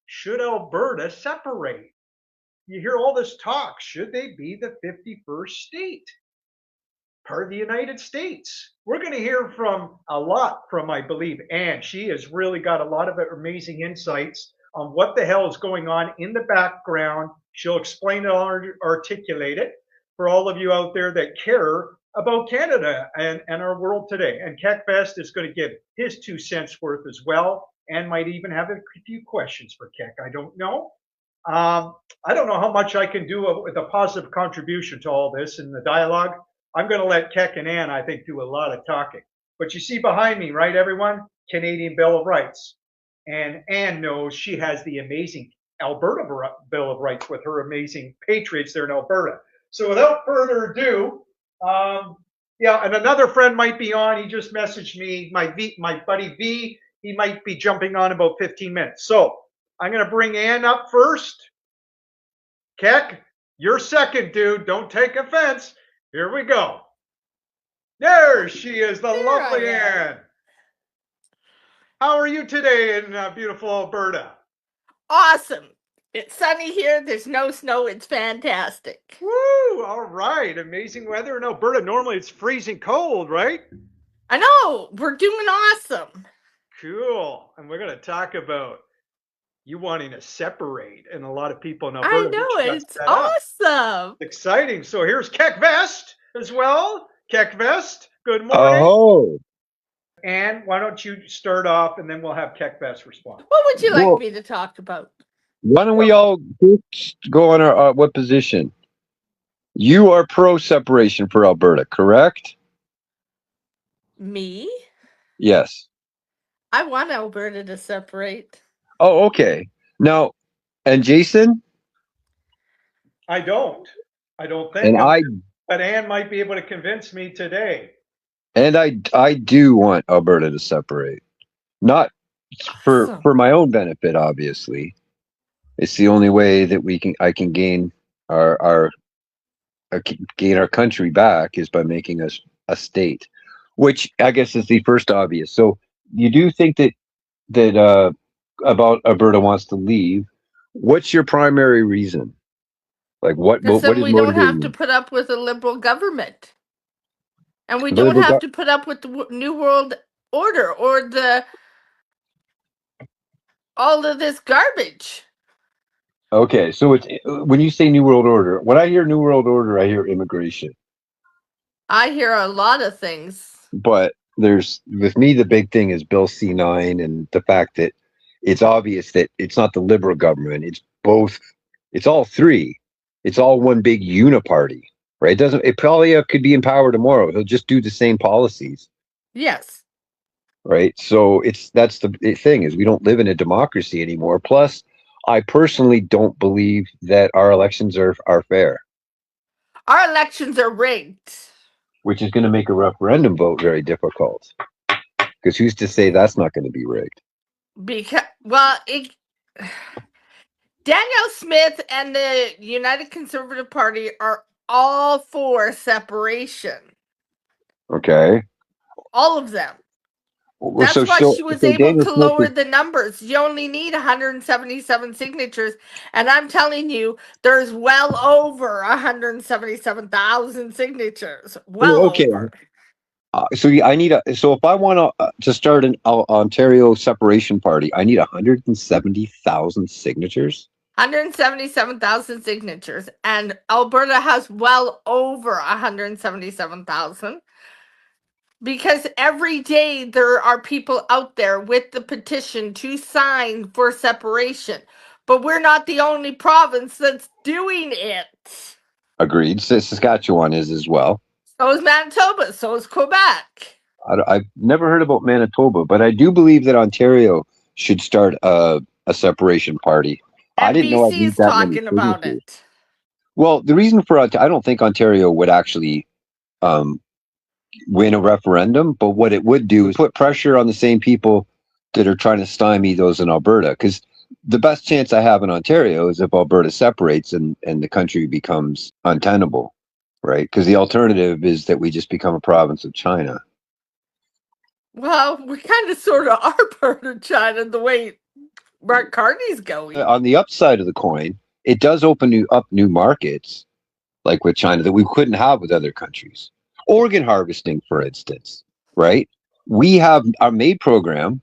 Should Alberta separate? You hear all this talk. Should they be the 51st state? Part of the United States. We're going to hear from a lot from, I believe, Anne. She has really got a lot of amazing insights on what the hell is going on in the background. She'll explain it, articulate it for all of you out there that care about Canada and our world today. And Keck Best is going to give his 2 cents worth as well, and might even have a few questions for Keck. I don't know. I don't know how much I can do with a positive contribution to all this in the dialogue. I'm going to let Keck and Ann, I think, do a lot of talking. But you see behind me, right, everyone? Canadian Bill of Rights. And Ann knows she has the amazing Alberta Bill of Rights with her amazing patriots there in Alberta. So without further ado, yeah, and another friend might be on. He just messaged me, my buddy V. He might be jumping on about 15 minutes. So I'm going to bring Ann up first. Keck, you're second, dude. Don't take offense. Here we go. There she is, the lovely Ann. How are you today in beautiful Alberta? Awesome. It's sunny here. There's no snow. It's fantastic. Woo! All right. Amazing weather in Alberta. Normally it's freezing cold, right? I know. We're doing awesome. Cool. And we're going to talk about you wanting to separate, and a lot of people in Alberta. I know. It's awesome. Exciting. So here's Keck Vest as well. Keck Vest, good morning. Oh. And why don't you start off, and then we'll have Keck Vest respond. What would you like me to talk about? Why don't we all go on our what position? You are pro separation for Alberta, correct? Me? Yes. I want Alberta to separate. Oh, okay. Now, and Jason? I don't think. And but Ann might be able to convince me today. And I do want Alberta to separate. Not for my own benefit, obviously. It's the only way that I can gain our country back is by making us a state, which I guess is the first obvious. So you do think that about Alberta wants to leave. What's your primary reason? Like what is we don't have to put up with a liberal government, and we don't have to put up with the New World Order or all of this garbage. Okay, so it's when you say New World Order, when I hear New World Order, I hear immigration. I hear a lot of things. But with me, the big thing is Bill C-9 and the fact that it's obvious that it's not the Liberal government. It's both. It's all three. It's all one big uniparty, right? It probably could be in power tomorrow. He'll just do the same policies. Yes. Right. So that's the thing is we don't live in a democracy anymore. Plus, I personally don't believe that our elections are fair. Our elections are rigged. Which is going to make a referendum vote very difficult. Because who's to say that's not going to be rigged? Daniel Smith and the United Conservative Party are all for separation. Okay. All of them. That's why she was able to lower the numbers. You only need 177 signatures. And I'm telling you, there's well over 177,000 signatures. Well over. So if I want to start an Ontario separation party, I need 170,000 signatures. 177,000 signatures, and Alberta has well over 177,000. Because every day there are people out there with the petition to sign for separation. But we're not the only province that's doing it. Agreed. Saskatchewan is as well. So is Manitoba. So is Quebec. I've never heard about Manitoba, but I do believe that Ontario should start a separation party. And I didn't know BC's talking about it. Well, the reason for I don't think Ontario would actually win a referendum, but what it would do is put pressure on the same people that are trying to stymie those in Alberta. Because the best chance I have in Ontario is if Alberta separates and the country becomes untenable, right? Because the alternative is that we just become a province of China. Well, we kind of sort of are part of China the way Mark Carney's going. On the upside of the coin, it does open up new markets, like with China, that we couldn't have with other countries. Organ harvesting, for instance, right? We have our MAID program,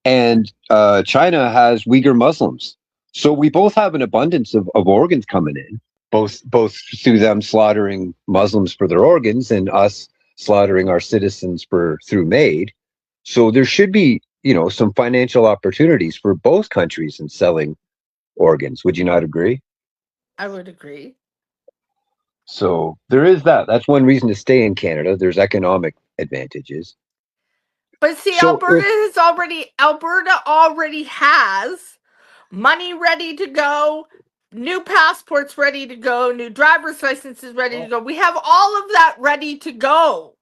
and China has Uyghur Muslims. So we both have an abundance of organs coming in, both through them slaughtering Muslims for their organs and us slaughtering our citizens through MAID. So there should be, some financial opportunities for both countries in selling organs. Would you not agree? I would agree. So there is that. That's one reason to stay in Canada. There's economic advantages. But see, Alberta already has money ready to go, new passports ready to go, new driver's licenses ready to go. We have all of that ready to go.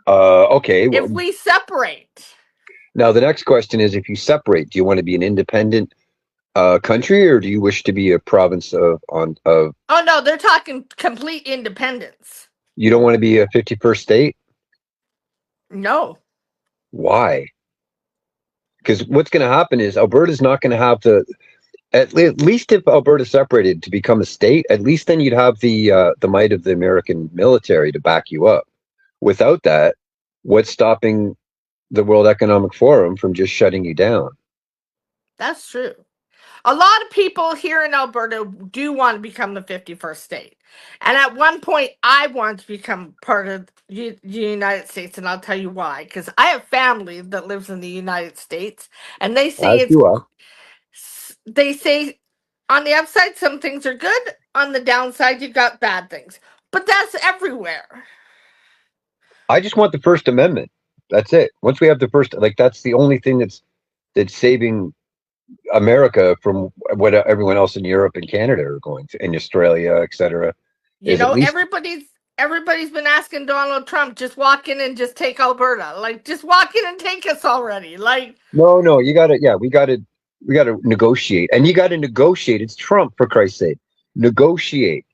Okay. If we separate. Now, the next question is, if you separate, do you want to be an independent country, or do you wish to be a province of? Oh no, they're talking complete independence. You don't want to be a 51st state? No. Why? Because what's going to happen is Alberta's not going to have at least if Alberta separated to become a state, at least then you'd have the might of the American military to back you up. Without that, what's stopping the World Economic Forum from just shutting you down? That's true. A lot of people here in Alberta do want to become the 51st state. And at one point, I want to become part of the United States, and I'll tell you why. Because I have family that lives in the United States, and they say they say on the upside, some things are good. On the downside, you got bad things. But that's everywhere. I just want the First Amendment. That's it. Once we have the first, that's the only thing that's saving America from what everyone else in Europe and Canada are going to, in Australia, etc. Everybody's been asking Donald Trump, just walk in and just take Alberta. Just walk in and take us already. No, we gotta negotiate, and you gotta negotiate. It's Trump, for Christ's sake. Negotiate.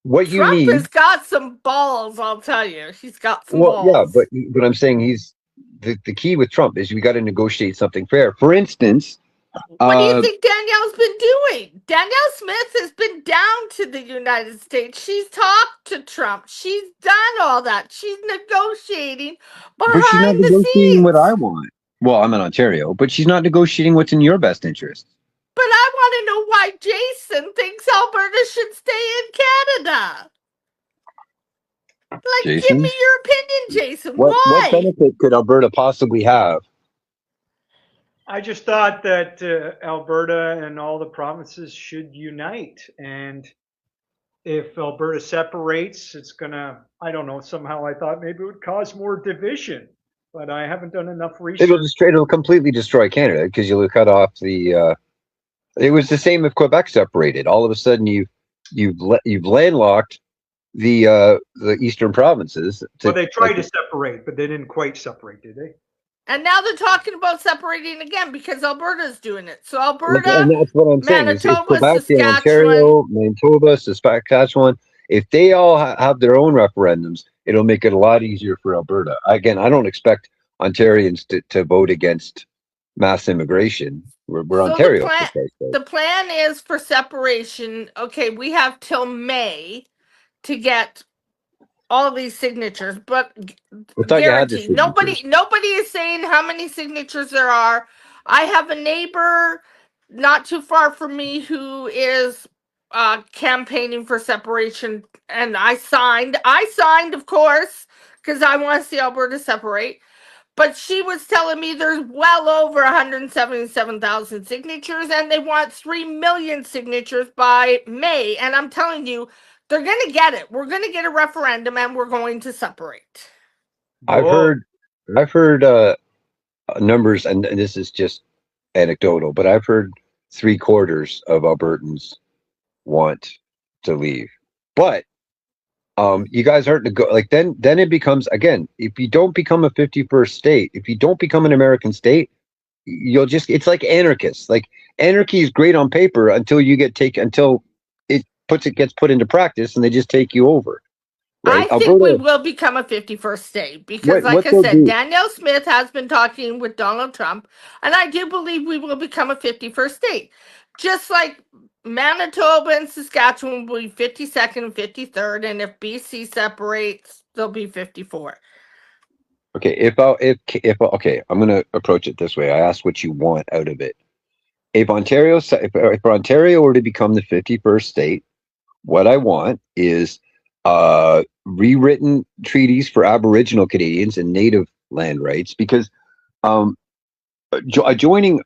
What you need. Trump has got some balls, I'll tell you. He's got some balls. Yeah, but I'm saying the key with Trump is we got to negotiate something fair. For instance, what do you think Danielle's been doing? Danielle Smith has been down to the United States. She's talked to Trump. She's done all that. She's negotiating behind but she's not the negotiating scenes. What I want. Well, I'm in Ontario, but she's not negotiating what's in your best interest. But I want to know why Jason thinks Alberta should stay in Canada. Jason? Give me your opinion, Jason. Why? What benefit could Alberta possibly have? I just thought that Alberta and all the provinces should unite. And if Alberta separates, it's going to, I don't know, somehow I thought maybe it would cause more division. But I haven't done enough research. It'll completely destroy Canada because you'll cut off the. It was the same if Quebec separated. All of a sudden, you've landlocked the eastern provinces. Well, they tried to separate, but they didn't quite separate, did they? And now they're talking about separating again because Alberta's doing it. So Alberta, and that's what I'm saying. Manitoba, Quebec, Saskatchewan, Ontario, Manitoba, Saskatchewan. If they all have their own referendums, it'll make it a lot easier for Alberta. Again, I don't expect Ontarians to vote against mass immigration. We're Ontario. The plan is for separation. Okay, we have till May to get all these signatures, but guaranteed, nobody is saying how many signatures there are. I have a neighbor not too far from me who is campaigning for separation, and I signed, of course, because I want to see Alberta separate. But she was telling me there's well over 177,000 signatures, and they want 3 million signatures by May. And I'm telling you, they're going to get it. We're going to get a referendum, and we're going to separate. I've heard numbers, and this is just anecdotal, but I've heard 3/4 of Albertans want to leave. But you guys aren't then it becomes, again, if you don't become a 51st state, if you don't become an American state, it's like anarchists. Like, anarchy is great on paper until it gets put into practice and they just take you over. right? I think we Alberta, will become a 51st state because, like what I they'll said, do, Danielle Smith has been talking with Donald Trump, and I do believe we will become a 51st state. Just like Manitoba and Saskatchewan will be 52nd and 53rd, and if BC separates, they'll be 54. okay, okay, I'm going to approach it this way. I asked what you want out of it. If Ontario were to become the 51st state, what I want is rewritten treaties for Aboriginal Canadians and Native land rights, because um, joining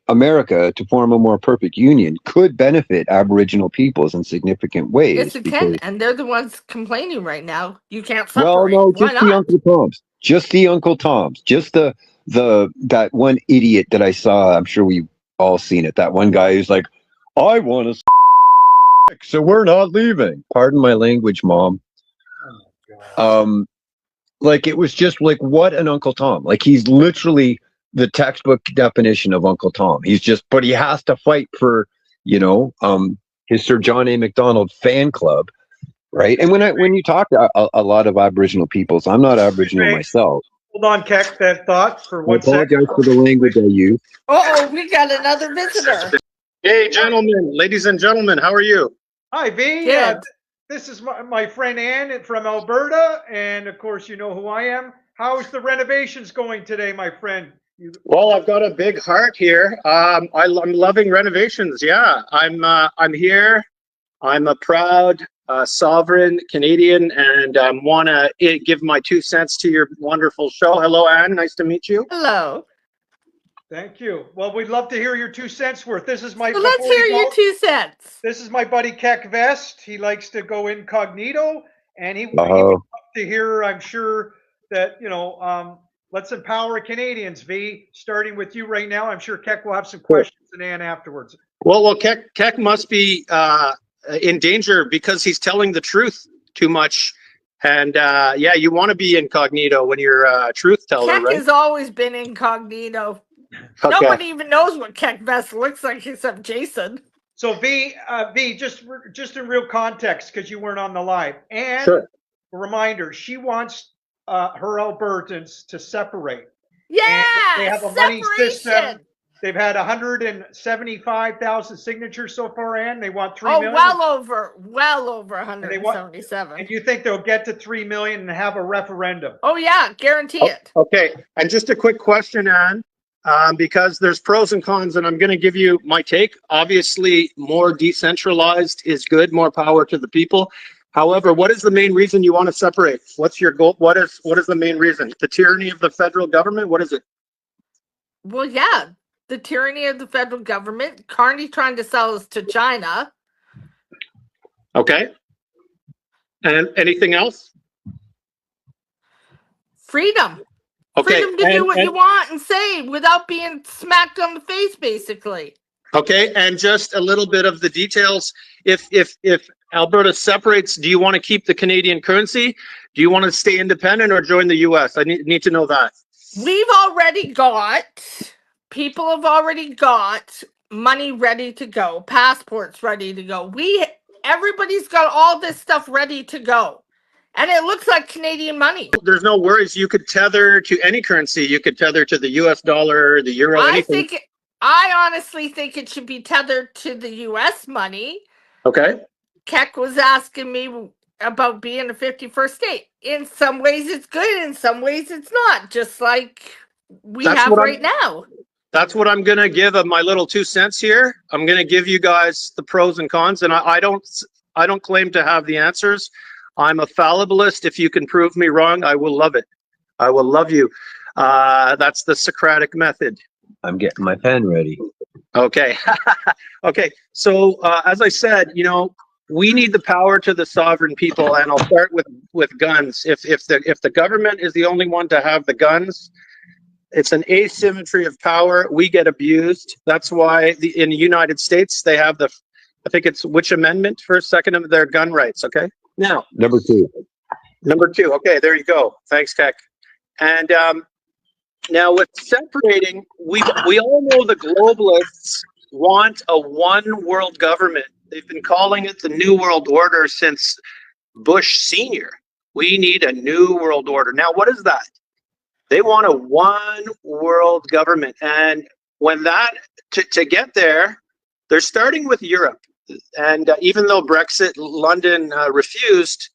America to form a more perfect union could benefit Aboriginal peoples in significant Yes, ways. it Because, can, and they're the ones complaining right now. You can't well, separate. no, Why just the not? Uncle Toms, just the Uncle Toms, just the that one idiot that I saw. I'm sure we've all seen it. That one guy who's like, I want to, so we're not leaving. Pardon my language, Mom. Oh, God. Like, it was just like, what an Uncle Tom. Like, he's literally the textbook definition of Uncle Tom. But he has to fight for, his Sir John A. Macdonald fan club, right? And when you talk to a lot of Aboriginal peoples, I'm not Aboriginal Hey, myself. hold on, Keck, that thought for I 1 second. apologize for the language I use. Oh, we got another visitor. Hey, gentlemen, ladies and gentlemen, how are you? Hi, V. Good. This is my friend Ann from Alberta, and of course, you know who I am. How's the renovations going today, my friend? Well, I've got a big heart here. I'm loving renovations. Yeah, I'm here. I'm a proud sovereign Canadian, and want to give my 2 cents to your wonderful show. Hello, Anne. Nice to meet you. Hello. Thank you. Well, we'd love to hear your 2 cents worth. This is my So let's before we hear your go, 2 cents. This is my buddy Keck Vest. He likes to go incognito, and he would Uh, love to hear. I'm sure that let's empower Canadians. V, starting with you right now. I'm sure Keck will have some questions and Ann afterwards. Well, Keck must be in danger because he's telling the truth too much. And yeah, you want to be incognito when you're a truth teller, Keck right? has always been incognito. Okay. Nobody even knows what Keck Vest looks like except Jason. So V, just in real context, because you weren't on the live, and Sure. a reminder, she wants her Albertans to separate. Yeah, And they have a money system. separation. They've had 175,000 signatures so far, Ann. They want 3 Oh, million. well over 177. And you think they'll get to 3 million and have a referendum? Oh yeah, guarantee it. Okay, and just a quick question, Anne, because there's pros and cons, and I'm going to give you my take. Obviously, more decentralized is good, more power to the people. However, what is the main reason you want to separate? What's your goal? What is the main reason? The tyranny of the federal government? What is it? Well, yeah, the tyranny of the federal government. Carney trying to sell us to China. Okay. And anything else? Freedom. Okay. Freedom to do what you want and say without being smacked on the face, basically. Okay, and just a little bit of the details. If Alberta separates, do you want to keep the Canadian currency? Do you want to stay independent or join the U.S.? I need to know that. People have already got money ready to go, passports ready to go. Everybody's got all this stuff ready to go. And it looks like Canadian money. There's no worries. You could tether to any currency. You could tether to the U.S. dollar, the euro, anything. I honestly think it should be tethered to the U.S. money. Okay. Keck was asking me about being a 51st state. In some ways it's good, in some ways it's not, just like we have right now. That's what I'm going to give of my little 2 cents here. I'm going to give you guys the pros and cons, and I don't claim to have the answers. I'm a fallibilist. If you can prove me wrong, I will love it. I will love you. That's the Socratic method. I'm getting my pen ready. Okay. Okay. So as I said, we need the power to the sovereign people, and I'll start with guns. If the government is the only one to have the guns, it's an asymmetry of power. We get abused. That's why in the United States they have I think it's which amendment? First, second of their gun rights. Okay. Now Number two. Okay, there you go. Thanks, Keck. And now with separating, we all know the globalists want a one world government. They've been calling it the New World Order since Bush Sr. We need a new world order. Now, what is that? They want a one world government. And when that, to get there, they're starting with Europe. And even though Brexit, London refused,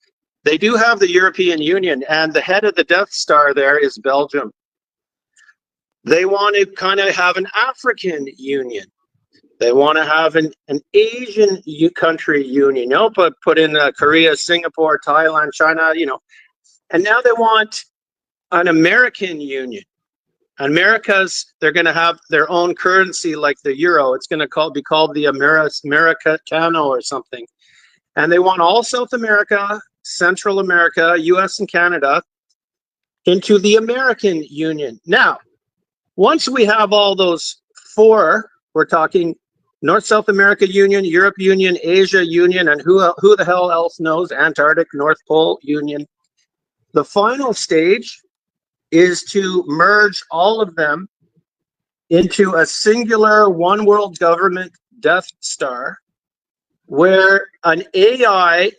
they do have the European Union. And the head of the Death Star there is Belgium. They want to kind of have an African union. They want to have an Asian country union, put in Korea, Singapore, Thailand, China, and now they want an American union. They're going to have their own currency like the euro. It's going to be called the Americano or something. And they want all South America, Central America, US and Canada into the American Union. Now, once we have all those four, we're talking North South America Union, Europe Union, Asia Union, and who the hell else knows, Antarctic, North Pole Union. The final stage is to merge all of them into a singular one world government Death Star, where an AI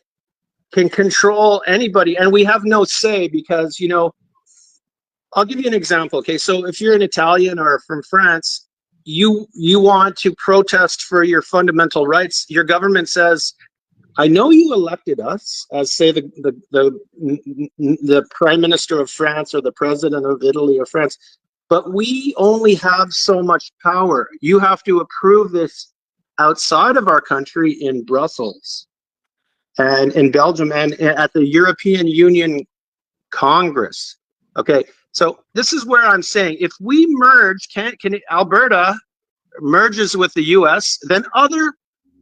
can control anybody, and we have no say because, I'll give you an example. Okay, so if you're an Italian or from France, you want to protest for your fundamental rights. Your government says, I know you elected us as, say, the prime minister of France or the president of Italy or France, but we only have so much power. You have to approve this outside of our country in Brussels and in Belgium and at the European Union Congress. Okay, so this is where I'm saying if we merge, can Alberta merges with the US, then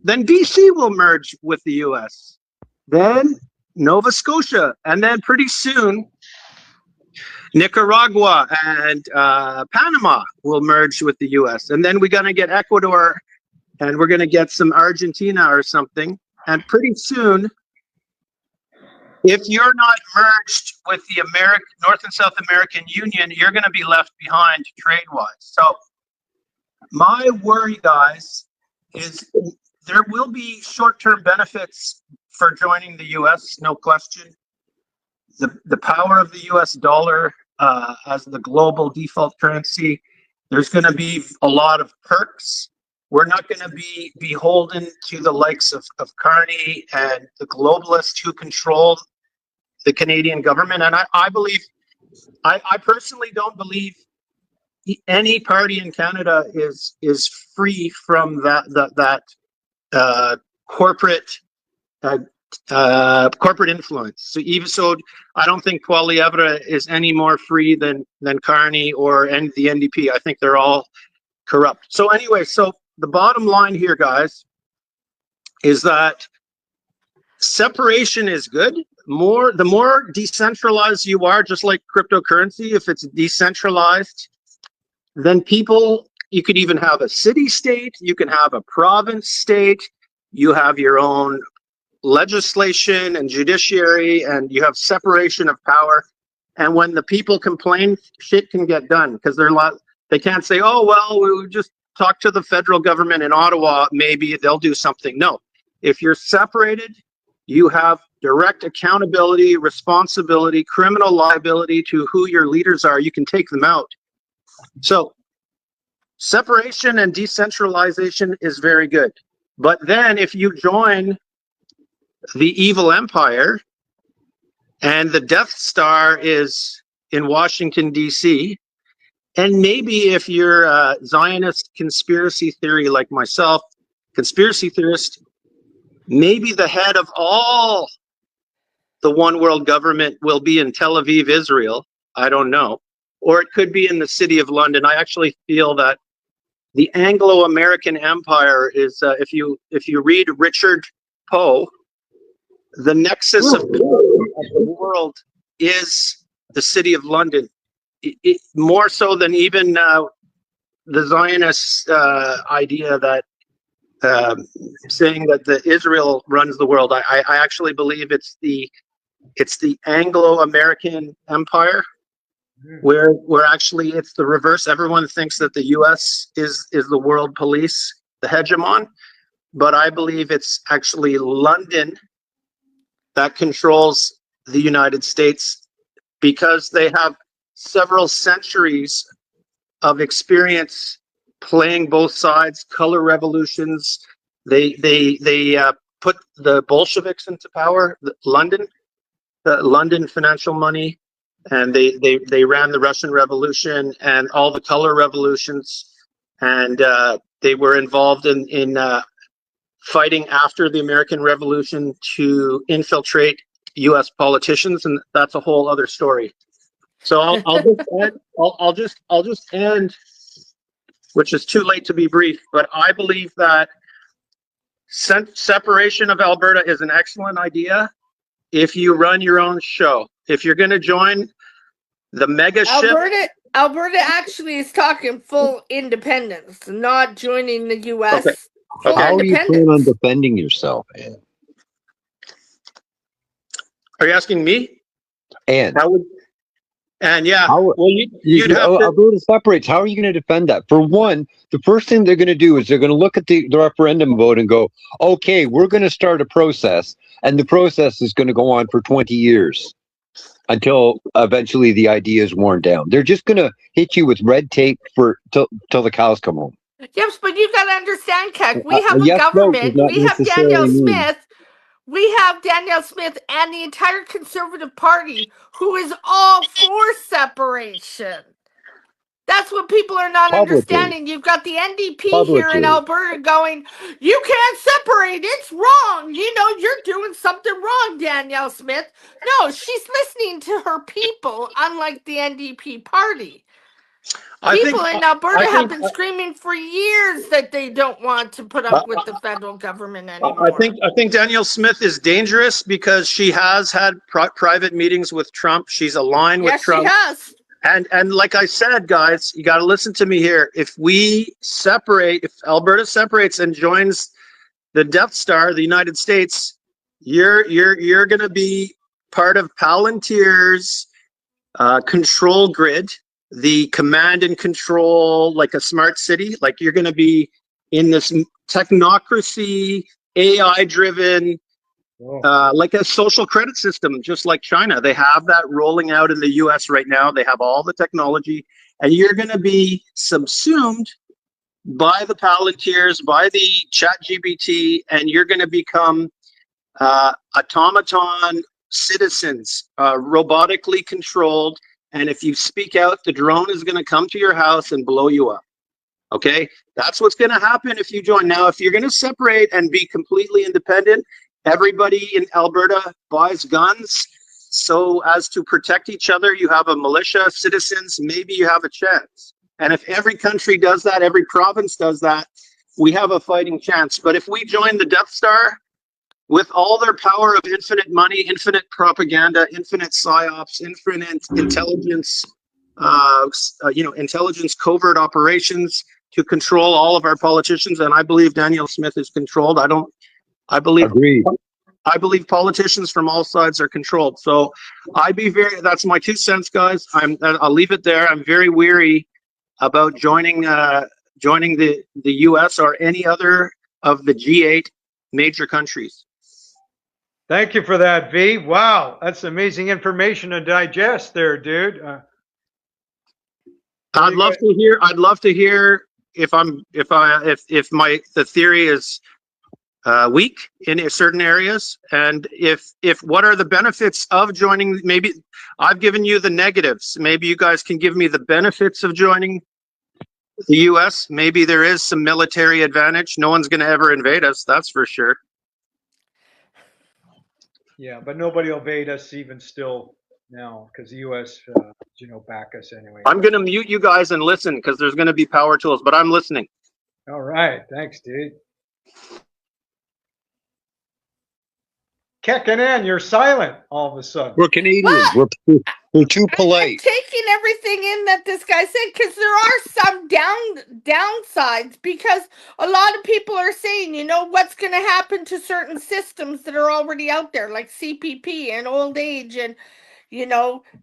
BC will merge with the US, then Nova Scotia, and then pretty soon Nicaragua and Panama will merge with the US, and then we're going to get Ecuador, and we're going to get some Argentina or something, and pretty soon, if you're not merged with the North and South American Union, you're going to be left behind trade-wise. So my worry, guys, is there will be short-term benefits for joining the U.S., no question. The power of the U.S. dollar as the global default currency, there's going to be a lot of perks. We're not going to be beholden to the likes of Carney and the globalists who control the Canadian government. And I believe, I personally don't believe any party in Canada is free from that corporate influence. So I don't think Poilievre is any more free than Carney or the NDP. I think they're all corrupt. So anyway, so the bottom line here, guys, is that separation is good. The more decentralized you are, just like cryptocurrency, if it's decentralized, then you could even have a city state, you can have a province state, you have your own legislation and judiciary, and you have separation of power. And when the people complain, shit can get done because they can't say, oh, well, we just talk to the federal government in Ottawa, maybe they'll do something. No, if you're separated, you have direct accountability, responsibility, criminal liability to who your leaders are. You can take them out. So separation and decentralization is very good. But then if you join the evil empire and the Death Star is in Washington, D.C., and maybe if you're a Zionist conspiracy theory like myself, conspiracy theorist, maybe the head of all the one world government will be in Tel Aviv, Israel. I don't know. Or it could be in the city of London. I actually feel that the Anglo-American Empire is, if you read Richard Poe, the nexus of the world is the city of London. More so than even the Zionist idea that saying that the Israel runs the world. I actually believe it's the Anglo-American Empire, where actually it's the reverse. Everyone thinks that the U.S. is the world police, the hegemon, but I believe it's actually London that controls the United States because they have several centuries of experience playing both sides, color revolutions. They put the Bolsheviks into power, the London financial money, and they ran the Russian Revolution and all the color revolutions, and they were involved in fighting after the American Revolution to infiltrate U.S. politicians, and that's a whole other story. So I'll just end, which is too late to be brief, but I believe that separation of Alberta is an excellent idea if you run your own show. If you're going to join the mega ship, Alberta actually is talking full independence, not joining the U.S. Okay. Full How are you independence. planning on defending yourself, man? are you asking me? And How would? And yeah, how, well, you'd have to. Alberta separates. How are you going to defend that? For one, the first thing they're going to do is they're going to look at the referendum vote and go, okay, we're going to start a process, and the process is going to go on for 20 years until eventually the idea is worn down. They're just going to hit you with red tape till the cows come home. Yes, but you got to understand, Keck. We have a Yes, no, government. does not We have necessarily Danielle mean- Smith. We have Danielle Smith and the entire Conservative Party who is all for separation. That's what people are not Publicly. understanding. You've got the NDP here Publicly. in Alberta going, you can't separate. It's wrong. You know, you're doing something wrong, Danielle Smith. No, she's listening to her people, unlike the NDP party. People in Alberta have been screaming for years that they don't want to put up with the federal government anymore. I think Danielle Smith is dangerous because she has had private meetings with Trump. She's aligned with Trump. Yes, she has. And like I said, guys, you got to listen to me here. If we separate, if Alberta separates and joins the Death Star, the United States, you're going to be part of Palantir's control grid, the command and control, like a smart city. Like you're going to be in this technocracy, AI-driven, like a social credit system, just like China. They have that rolling out in the US right now. They have all the technology, and you're going to be subsumed by the Palantirs, by the ChatGPT, and you're going to become automaton citizens, robotically controlled. And if you speak out, the drone is going to come to your house and blow you up. Okay? That's what's going to happen if you join. Now, if you're going to separate and be completely independent, everybody in Alberta buys guns so as to protect each other. You have a militia, citizens, maybe you have a chance. And if every country does that, every province does that, we have a fighting chance. But if we join the Death Star, with all their power of infinite money, infinite propaganda, infinite psyops, infinite intelligence, intelligence covert operations to control all of our politicians, and I believe Danielle Smith is controlled. I believe politicians from all sides are controlled. So that's my 2 cents, guys. I'll leave it there. I'm very weary about joining the US or any other of the G8 major countries. Thank you for that, V. Wow, that's amazing information to digest there, dude. I'd love to hear if the theory is weak in certain areas, and if what are the benefits of joining. Maybe I've given you the negatives. Maybe you guys can give me the benefits of joining the US. Maybe there is some military advantage. No one's going to ever invade us, that's for sure. Yeah, but nobody will invade us even still now because the U.S. back us anyway. I'm going to mute you guys and listen because there's going to be power tools, but I'm listening. All right, thanks, dude. Kicking in, you're silent all of a sudden. We're Canadians. We're too polite. I'm taking everything in that this guy said because there are some downsides, because a lot of people are saying, what's going to happen to certain systems that are already out there, like CPP and old age and,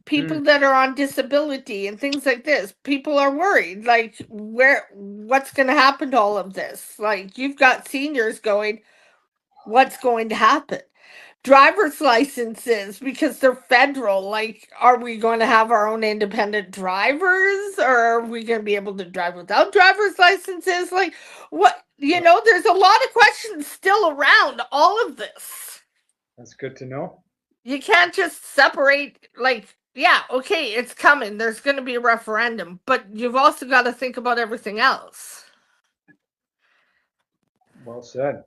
people that are on disability and things like this. People are worried, like, what's going to happen to all of this? Like, you've got seniors going, what's going to happen? driver's licenses because they're federal. Like, are we going to have our own independent drivers, or are we going to be able to drive without driver's licenses? Like, what, there's a lot of questions still around all of this. That's good to know. You can't just separate, like, yeah, okay, it's coming. There's going to be a referendum, but you've also got to think about everything else. Well said.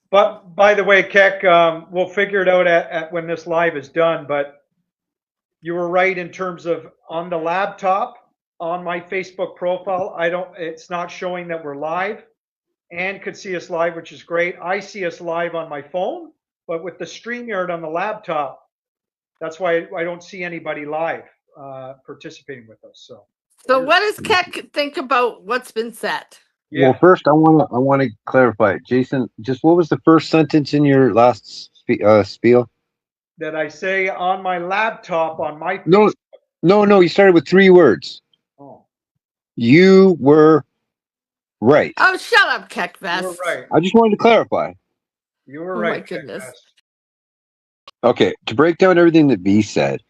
But by the way, Keck, we'll figure it out at when this live is done. But you were right in terms of on the laptop, on my Facebook profile, it's not showing that we're live. Ann could see us live, which is great. I see us live on my phone, but with the StreamYard on the laptop, that's why I don't see anybody live participating with us. So what does Keck think about what's been said? Yeah. Well, first I want to clarify, Jason. Just what was the first sentence in your last spiel? That I say on my laptop on my Facebook. No. You started with 3 words. Oh. You were right. Oh, shut up, Keckvest. You were right. I just wanted to clarify. You were right. Oh my goodness. Okay, to break down everything that B said,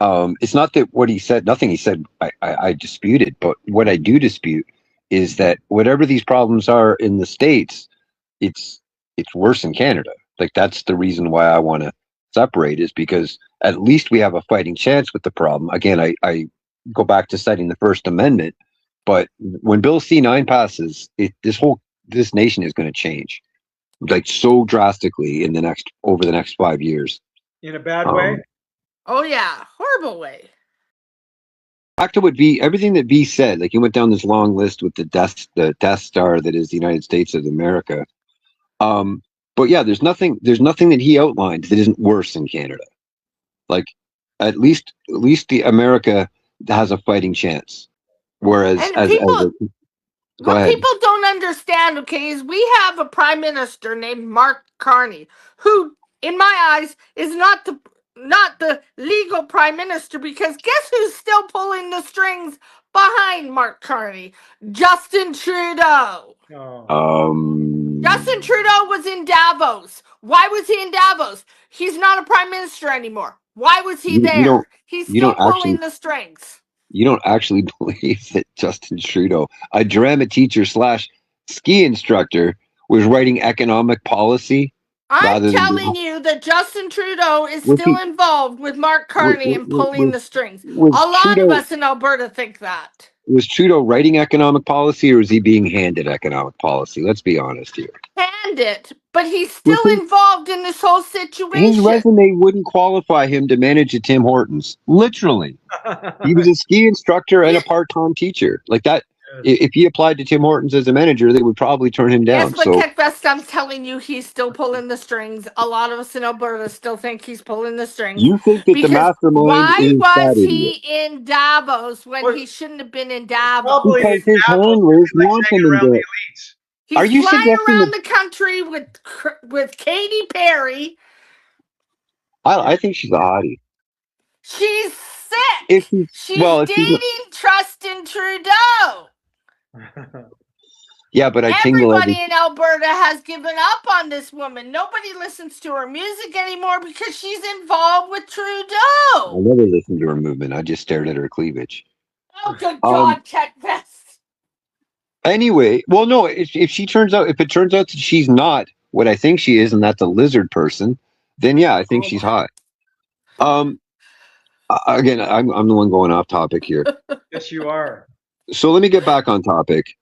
it's not that what he said, nothing he said I disputed, but what I do dispute is that whatever these problems are in the States, it's worse in Canada. Like, that's the reason why I want to separate, is because at least we have a fighting chance with the problem. Again, I go back to citing the First Amendment, but when Bill C-9 passes, this nation is going to change, like, so drastically over the next 5 years. In a bad way? Oh yeah, horrible way. Back to everything that B said, like, he went down this long list with the Death Star that is the United States of America. But yeah, there's nothing that he outlined that isn't worse in Canada. Like, at least the America has a fighting chance. Whereas what people don't understand, okay, is we have a prime minister named Mark Carney, who, in my eyes, is not the legal prime minister, because guess who's still pulling the strings behind Mark Carney? Justin Trudeau. Justin Trudeau was in Davos. Why was he in Davos? He's not a prime minister anymore. Why was he there? He's still pulling the strings. You don't actually believe that Justin Trudeau, a drama teacher / ski instructor, was writing economic policy? I'm telling you that Justin Trudeau is still involved with Mark Carney and pulling the strings. A lot of us in Alberta think that. Was Trudeau writing economic policy, or was he being handed economic policy? Let's be honest here. Handed, but he's still involved in this whole situation. His resume wouldn't qualify him to manage a Tim Hortons. Literally. He was a ski instructor and a part-time teacher. Like that. If he applied to Tim Hortons as a manager, they would probably turn him down. Yes, but Keckvest, I'm telling you, he's still pulling the strings. A lot of us in Alberta still think he's pulling the strings. You think that the mastermind is why was he in Davos when he shouldn't have been in Davos? Because his handlers want him in there. He's flying around the country with Katy Perry. I think she's a hottie. She's sick. She's dating Justin Trudeau. Yeah, but everybody in Alberta has given up on this woman. Nobody listens to her music anymore because she's involved with Trudeau. I never listened to her movement. I just stared at her cleavage. Oh, good God, Keckvest. Anyway, well, no. If it turns out that she's not what I think she is, and that's a lizard person, then yeah, I think she's hot. Again, I'm the one going off topic here. Yes, you are. So let me get back on topic,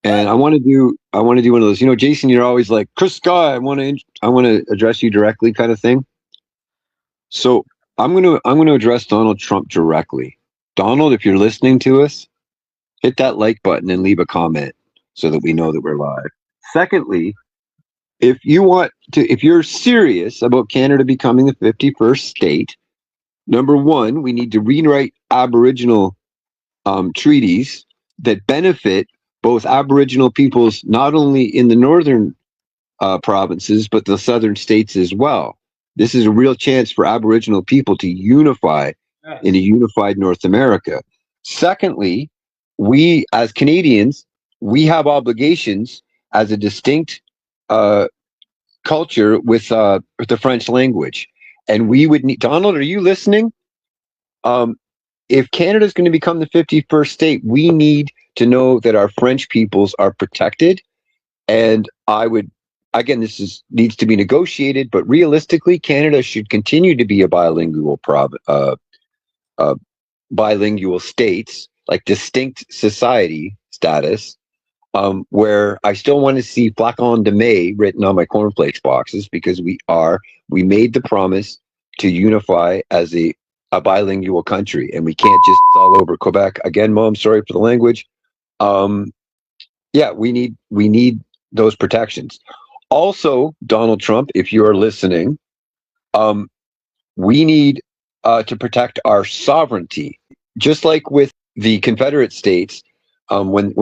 and I want to do one of those. Jason, you're always like, Chris Guy, I want to address you directly, kind of thing. So I'm gonna address Donald Trump directly. Donald, if you're listening to us, hit that like button and leave a comment so that we know that we're live. Secondly, if you're serious about Canada becoming the 51st state, number one, we need to rewrite Aboriginal treaties that benefit both Aboriginal peoples, not only in the northern provinces, but the southern states as well. This is a real chance for Aboriginal people to unify in a unified North America. Secondly, we as Canadians, we have obligations as a distinct culture with the French language, and we would need. Donald, are you listening? If Canada is going to become the 51st state, we need to know that our French peoples are protected. And I would, again, needs to be negotiated, but realistically, Canada should continue to be a bilingual states, like distinct society status, where I still want to see Flacon de Mai written on my cornflakes boxes, because we made the promise to unify as a bilingual country, and we can't just all over Quebec. Again, Mom, sorry for the language. Yeah, we need those protections. Also, Donald Trump, if you are listening, we need to protect our sovereignty, just like with the Confederate States. When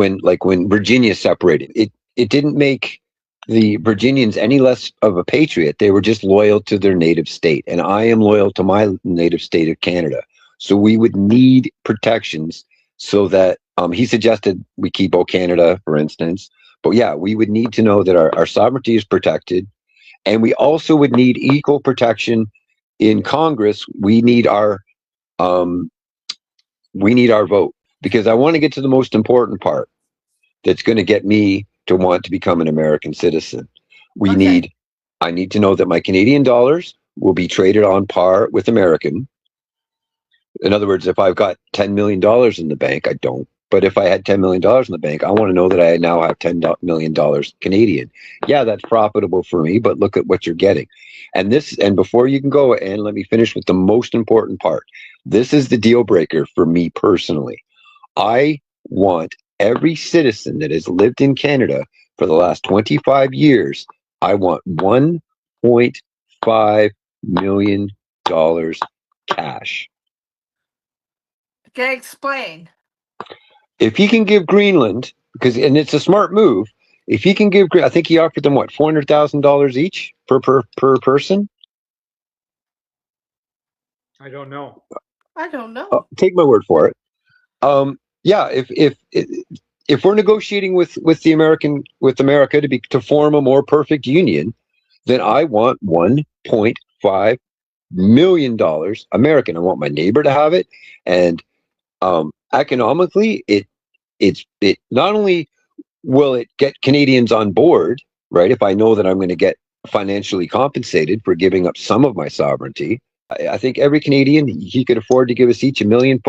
Virginia separated, it didn't make the Virginians any less of a patriot. They were just loyal to their native state, and I am loyal to my native state of Canada. So we would need protections so that he suggested we keep Canada, for instance. But yeah, we would need to know that our sovereignty is protected, and we also would need equal protection in Congress. We need our vote, because I want to get to the most important part that's going to get me to want to become an American citizen. I need to know that my Canadian dollars will be traded on par with American. In other words, if I've got $10 million in the bank, I don't. But if I had $10 million in the bank, I want to know that I now have $10 million Canadian. Yeah, that's profitable for me, but look at what you're getting. And before you can go, and let me finish with the most important part. This is the deal breaker for me personally. I want every citizen that has lived in Canada for the last 25 years, I want $1.5 million cash. Okay, explain. If he can give Greenland, and it's a smart move, if he can give, I think he offered them what, $400,000 each per person. I don't know. Take my word for it. Yeah, if we're negotiating with America to form a more perfect union, then I want $1.5 million American. I want my neighbor to have it, and economically, it not only will it get Canadians on board, right? If I know that I'm going to get financially compensated for giving up some of my sovereignty, I think every Canadian, he could afford to give us each $1.5 million.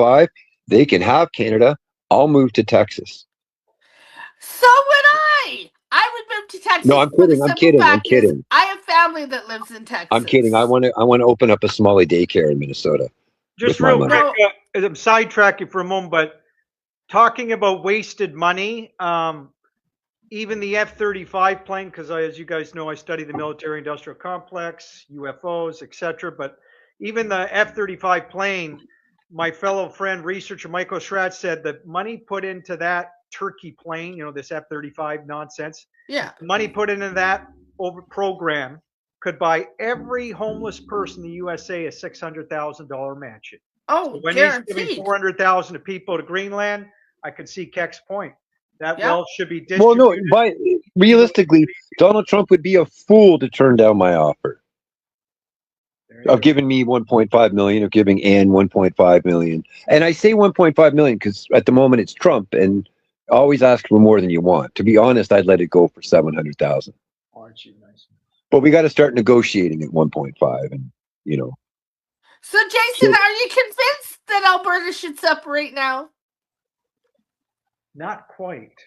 They can have Canada. I'll move to Texas. So would I. I would move to Texas. No, I'm kidding. I'm kidding. I have family that lives in Texas. I'm kidding. I want to open up a Smalley daycare in Minnesota. Just real quick, I'm sidetracking for a moment, but talking about wasted money, even the F-35 plane, because as you guys know, I study the military-industrial complex, UFOs, etc. But even the F-35 plane, my fellow friend, researcher Michael Schratz said that money put into that Turkey plane, this F-35 nonsense, money put into that program could buy every homeless person in the USA a $600,000 mansion. Oh, so when guaranteed. He's giving $400,000 to people to Greenland, I could see Keck's point. That wealth should be distributed. Well, no, but realistically, Donald Trump would be a fool to turn down my offer of giving me 1.5 million, of giving Ann 1.5 million. And I say 1.5 million because at the moment it's Trump, and always ask for more than you want. To be honest, I'd let it go for 700,000. Aren't you nice? But we got to start negotiating at 1.5, and So, Jason, are you convinced that Alberta should separate now? Not quite.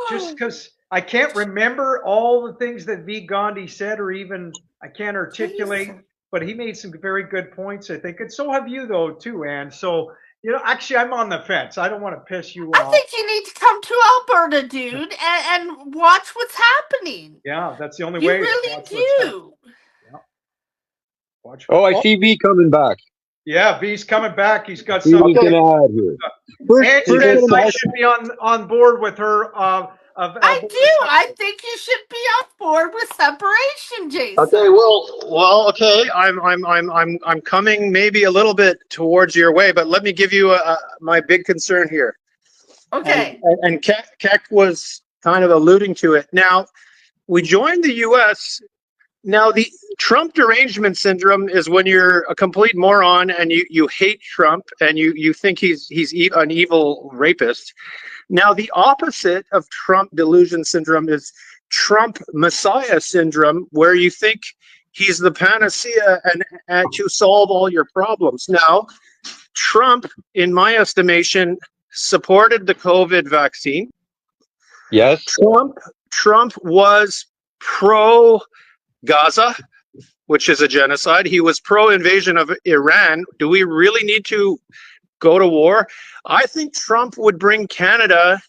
Just because I can't remember all the things that Ghandi said, or even I can't articulate, but he made some very good points, I think. And so have you, though, too, Ann. So, actually, I'm on the fence. I don't want to piss you off. I think you need to come to Alberta, dude, and watch what's happening. Yeah, that's the only way. You really do. Yeah. Watch. Oh, I see V coming back. Yeah, V's coming back. He's got something to add here. And says I should be on board with her. I do. I think you should be on board with separation, Jason. Okay. Well. Okay. I'm coming maybe a little bit towards your way, but let me give you my big concern here. Okay. And Keck was kind of alluding to it. Now, we joined the U.S. Now, the Trump derangement syndrome is when you're a complete moron and you hate Trump and you think he's an evil rapist. Now, the opposite of Trump delusion syndrome is Trump Messiah syndrome, where you think he's the panacea and to solve all your problems. Now, Trump, in my estimation, supported the COVID vaccine. Yes. Trump was pro Gaza, which is a genocide. He was pro invasion of Iran. Do we really need to go to war? I think Trump would bring Canada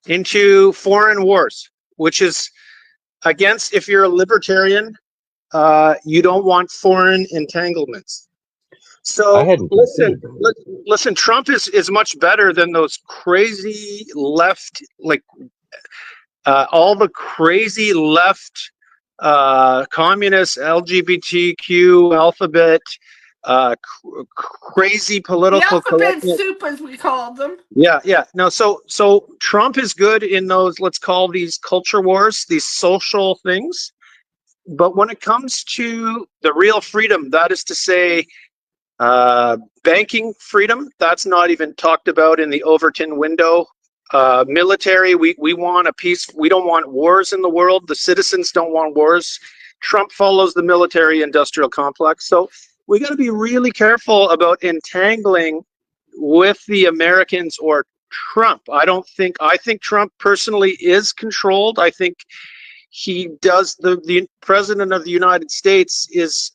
into foreign wars, which is against, if you're a libertarian, you don't want foreign entanglements. So listen, Trump is much better than those crazy left, like all the crazy left communist, LGBTQ, alphabet, crazy political the alphabet soup, as we call them. Yeah. No, so Trump is good in those, let's call these culture wars, these social things. But when it comes to the real freedom, that is to say, banking freedom, that's not even talked about in the Overton window. Military, we want a peace. We don't want wars in the world. The citizens don't want wars. Trump follows the military industrial complex. So we got to be really careful about entangling with the Americans or Trump. I think Trump personally is controlled. I think he does, the president of the United States is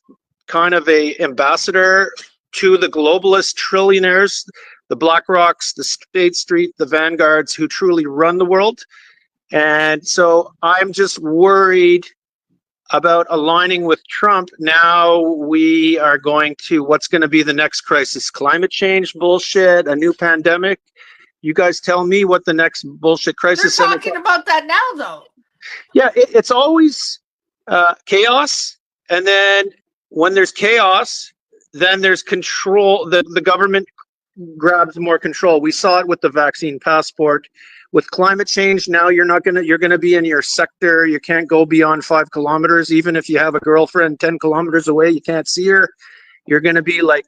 kind of a ambassador to the globalist trillionaires, the BlackRocks, the State Street, the Vanguards, who truly run the world. And so I'm just worried about aligning with Trump. Now we are going to, what's going to be the next crisis? Climate change bullshit, a new pandemic. You guys tell me what the next bullshit crisis. They're talking about that now, though. Yeah, it's always chaos. And then when there's chaos, then there's control. The government grabs more control. We saw it with the vaccine passport. With climate change, now you're going to be in your sector. You can't go beyond 5 kilometers. Even if you have a girlfriend 10 kilometers away, you can't see her. You're going to be like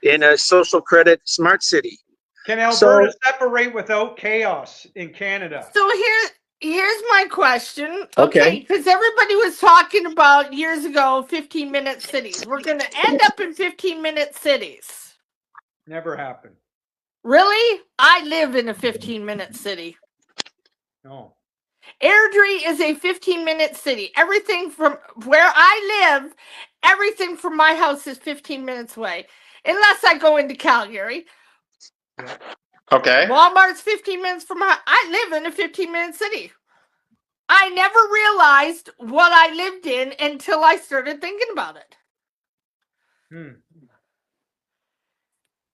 in a social credit smart city. Can Alberta separate without chaos in Canada? So here's my question. Okay, because everybody was talking about years ago 15-minute cities. We're going to end up in 15-minute cities. Never happened. Really? I live in a 15-minute city. No. Airdrie is a 15-minute city. Everything from where I live, everything from my house is 15 minutes away. Unless I go into Calgary. Okay. Walmart's 15 minutes from I live in a 15-minute city. I never realized what I lived in until I started thinking about it.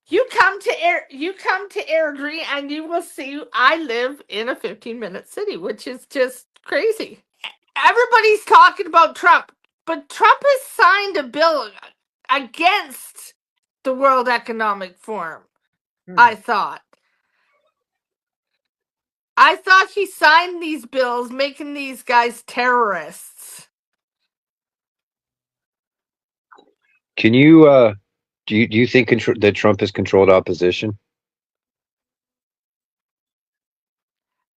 You come to Airdrie and you will see I live in a 15-minute city, which is just crazy. Everybody's talking about Trump, but Trump has signed a bill against the World Economic Forum. I thought he signed these bills making these guys terrorists. Can you do you think that Trump has controlled opposition?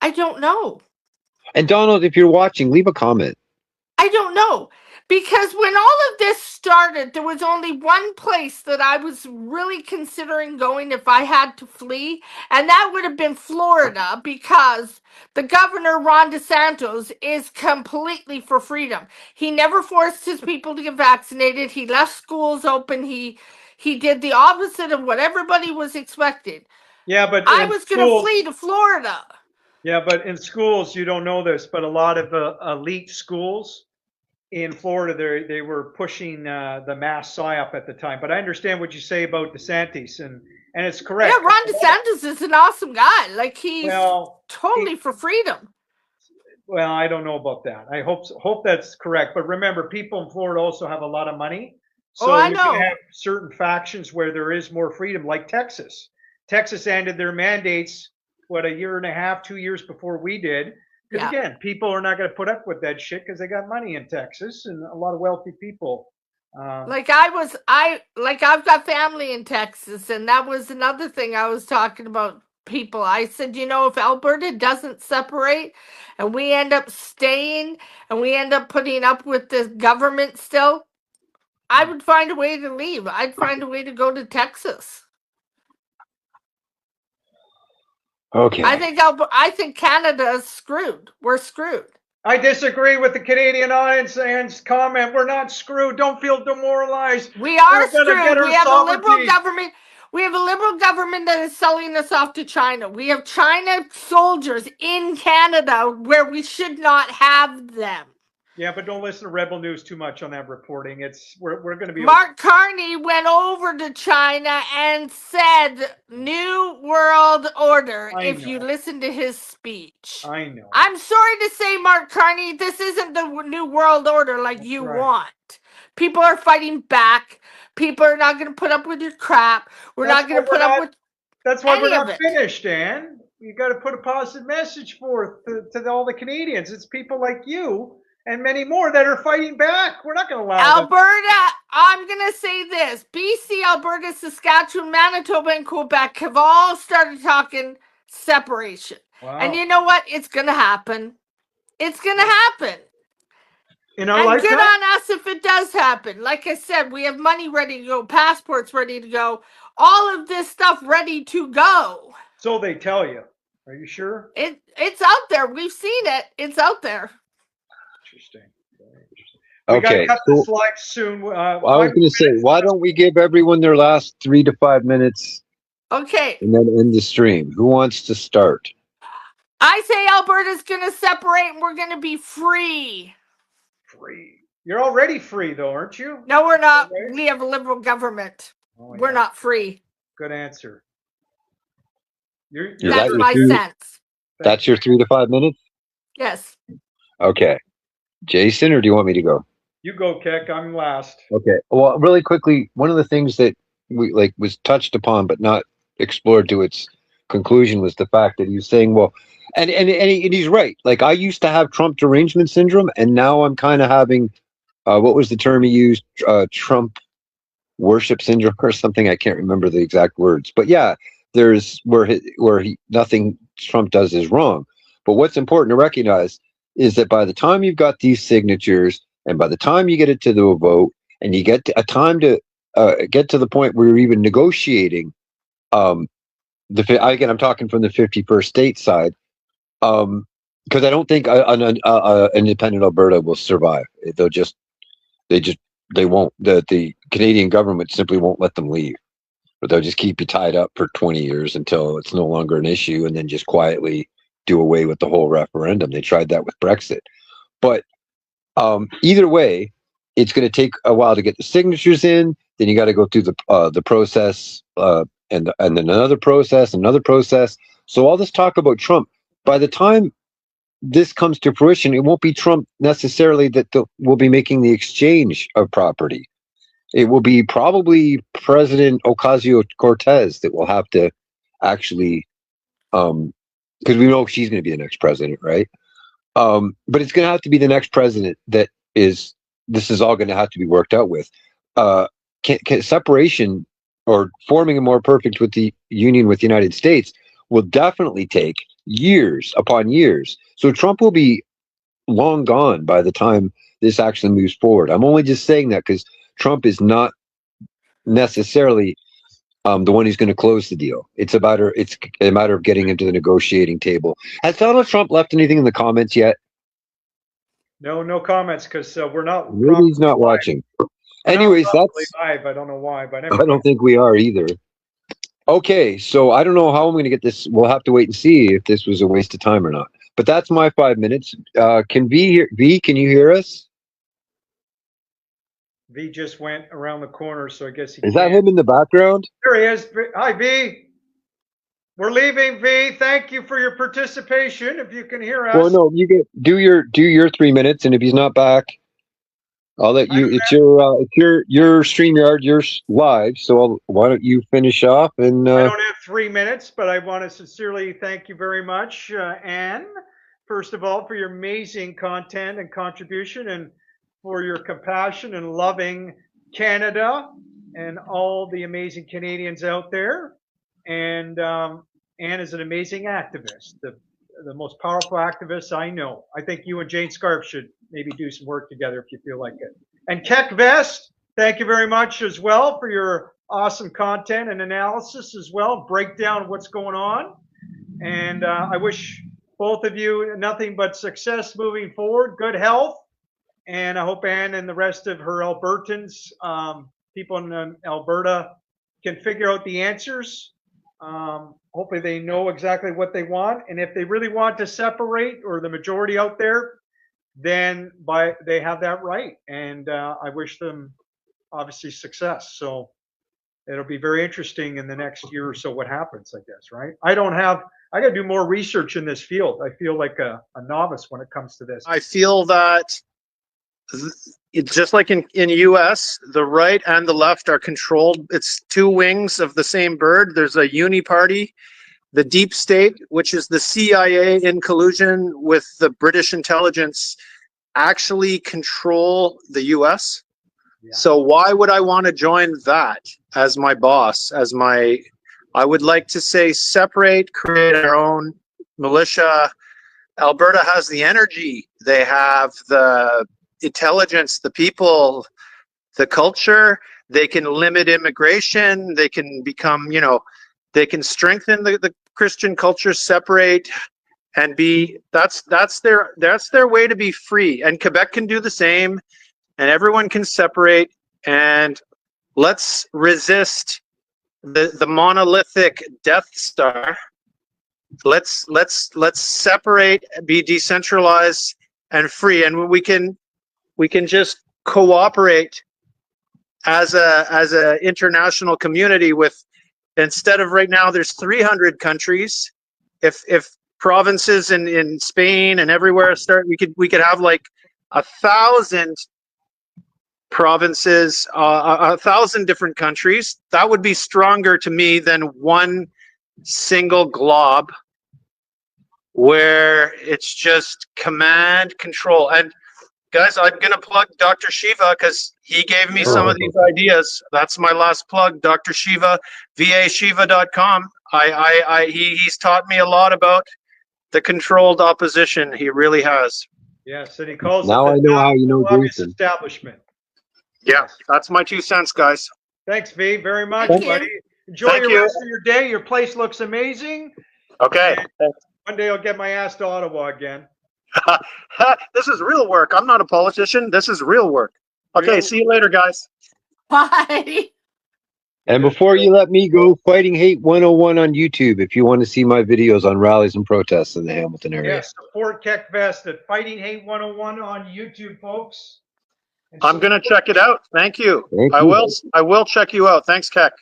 I don't know. And Donald, if you're watching, leave a comment. I don't know. Because when all of this started, there was only one place that I was really considering going if I had to flee, and that would have been Florida, because the governor, Ron DeSantis, is completely for freedom. He never forced his people to get vaccinated. He left schools open. He did the opposite of what everybody was expecting. Yeah, but I was going to flee to Florida. Yeah, but in schools, you don't know this, but a lot of elite schools in Florida, they were pushing the mass psyop at the time. But I understand what you say about DeSantis, and it's correct. Yeah, Ron DeSantis is an awesome guy. Like, he's totally for freedom. Well, I don't know about that. I hope that's correct. But remember, people in Florida also have a lot of money. So I you know. can have certain factions where there is more freedom, like Texas. Texas ended their mandates, a year and a half, 2 years before we did. Because Yeah. again, people are not going to put up with that shit because they got money in Texas and a lot of wealthy people. Like I've got family in Texas, and that was another thing I was talking about people. I said, if Alberta doesn't separate and we end up staying and we end up putting up with this government still, I would find a way to leave. I'd find a way to go to Texas. Okay. I think Canada is screwed. We're screwed. I disagree with the Canadian audience comment. We're not screwed. Don't feel demoralized. We are We're gonna get screwed. our We have a liberal sovereignty. government. We have a liberal government that is selling us off to China. We have China soldiers in Canada where we should not have them. Yeah, but don't listen to Rebel News too much on that reporting. We're going to be Mark Carney went over to China and said New World Order if you listen to his speech. I know. I'm sorry to say, Mark Carney, this isn't the New World Order like you want. People are fighting back. People are not going to put up with your crap. We're not going to put up with That's why we're any of not it. finished, Ann. You got to put a positive message forth to all the Canadians. It's people like you and many more that are fighting back. We're not going to allow Alberta, I'm going to say this. BC, Alberta, Saskatchewan, Manitoba, and Quebec have all started talking separation. Wow. And you know what? It's going to happen. It's going to happen. In our and lifetime? good on us if it does happen. Like I said, we have money ready to go, passports ready to go, all of this stuff ready to go. So they tell you. Are you sure? It's out there. We've seen it. It's out there. Interesting. Okay. We got to cut this live soon. I was going to say, why don't we give everyone their last 3 to 5 minutes? Okay. And then end the stream. Who wants to start? I say Alberta's going to separate and we're going to be free. Free. You're already free, though, aren't you? No, we're not. We have a liberal government. We're not free. Good answer. That's my sense. That's your 3 to 5 minutes? Yes. Okay. Jason, or do you want me to go? You go, Keck. I'm last. Okay. Well, really quickly, one of the things that we was touched upon but not explored to its conclusion was the fact that he was saying, well, and he's right. Like, I used to have Trump derangement syndrome, and now I'm kind of having what was the term he used? Trump worship syndrome or something. I can't remember the exact words, but yeah, there's where nothing Trump does is wrong. But what's important to recognize is that by the time you've got these signatures, and by the time you get it to the vote, and you get a time to get to the point where you're even negotiating, again, I'm talking from the 51st state side, because I don't think an independent Alberta will survive. They won't. The Canadian government simply won't let them leave, but they'll just keep you tied up for 20 years until it's no longer an issue, and then just quietly do away with the whole referendum. They tried that with Brexit, but either way, it's going to take a while to get the signatures in. Then you got to go through the process, and then another process. So all this talk about Trump, by the time this comes to fruition, it won't be Trump necessarily that will be making the exchange of property. It will be probably President Ocasio-Cortez that will have to actually, because we know she's going to be the next president, right? But it's going to have to be the next president this is all going to have to be worked out with. Separation or forming a more perfect with the union with the United States will definitely take years upon years. So Trump will be long gone by the time this actually moves forward. I'm only just saying that because Trump is not necessarily the one who's going to close the deal. It's a matter of getting him to the negotiating table. Has Donald Trump left anything in the comments yet? No comments because we're not. Maybe he's not watching. Anyways, that's live. I don't know why, but I don't think we are either. Okay, so I don't know how I'm going to get this. We'll have to wait and see if this was a waste of time or not. But that's my 5 minutes. Can V, can you hear us? V just went around the corner, so I guess he Is that him in the background? There he is. Hi, V. We're leaving, V. Thank you for your participation. If you can hear us. Well, no, you do your 3 minutes, and if he's not back, I'll let you. It's your StreamYard. You're live, so why don't you finish off? And I don't have 3 minutes, but I want to sincerely thank you very much, Anne, first of all, for your amazing content and contribution, and for your compassion and loving Canada and all the amazing Canadians out there. And Anne is an amazing activist, the most powerful activist I know. I think you and Jane Scarf should maybe do some work together if you feel like it. And Keck Vest, thank you very much as well for your awesome content and analysis as well, breakdown of what's going on. And I wish both of you nothing but success moving forward, good health. And I hope Anne and the rest of her Albertans, people in Alberta, can figure out the answers. Hopefully they know exactly what they want. And if they really want to separate, or the majority out there, then they have that right. And I wish them obviously success. So it'll be very interesting in the next year or so what happens, I guess, right? I got to do more research in this field. I feel like a novice when it comes to this. I feel that it's just like in US, the right and the left are controlled. It's two wings of the same bird. There's a uniparty, the deep state, which is the CIA in collusion with the British intelligence, actually control the US. Yeah. So why would I want to join that as my boss, I would like to say separate, create our own militia. Alberta has the energy. They have the intelligence, the people, the culture. They can limit immigration. They can become, they can strengthen the Christian culture, separate, and be. That's their way to be free. And Quebec can do the same, and everyone can separate. And let's resist the monolithic Death Star. Let's separate, be decentralized and free, and we can just cooperate as a international community. With, instead of right now there's 300 countries, if provinces in Spain and everywhere start, we could have like 1,000 provinces, 1,000 different countries. That would be stronger to me than one single glob where it's just command control. And guys, I'm gonna plug Dr. Shiva because he gave me some of these ideas. That's my last plug, Dr. Shiva, vashiva.com. He's taught me a lot about the controlled opposition. He really has. Yes, and he calls now it I know how you know Jason. Establishment. Yeah, that's my 2 cents, guys. Thanks, V, very much, Thank buddy. you. Enjoy your rest of your day. Your place looks amazing. Okay. And one day I'll get my ass to Ottawa again. This is real work. I'm not a politician. This is real work. Okay, see you later, guys. Bye. And before you let me go, Fighting Hate 101 on YouTube if you want to see my videos on rallies and protests in the Hamilton area. Yes, support Keck Vest at Fighting Hate 101 on YouTube, folks. I'm going to check it out. Thank you. I will check you out. Thanks, Keck.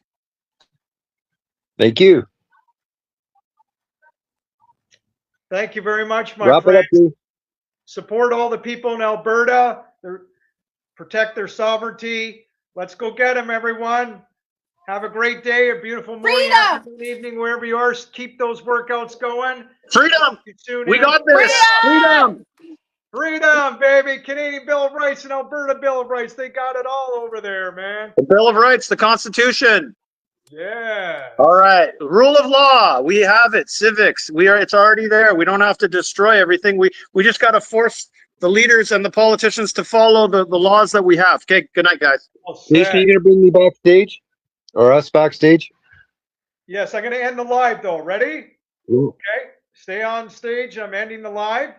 Thank you. Thank you very much, my Wrap friend. it up, dude. Support all the people in Alberta. Protect their sovereignty. Let's go get them, everyone. Have a great day, a beautiful morning, afternoon, evening, wherever you are. Keep those workouts going. Freedom! We got this! Freedom! Freedom, baby! Canadian Bill of Rights and Alberta Bill of Rights. They got it all over there, man. The Bill of Rights, the Constitution. Yeah. All right. Rule of law. We have it. Civics. It's already there. We don't have to destroy everything. We just got to force the leaders and the politicians to follow the laws that we have. Okay. Good night, guys. Jason, you gonna bring me backstage? Or us backstage? Yes, I'm gonna end the live though. Ready? Ooh. Okay. Stay on stage. I'm ending the live.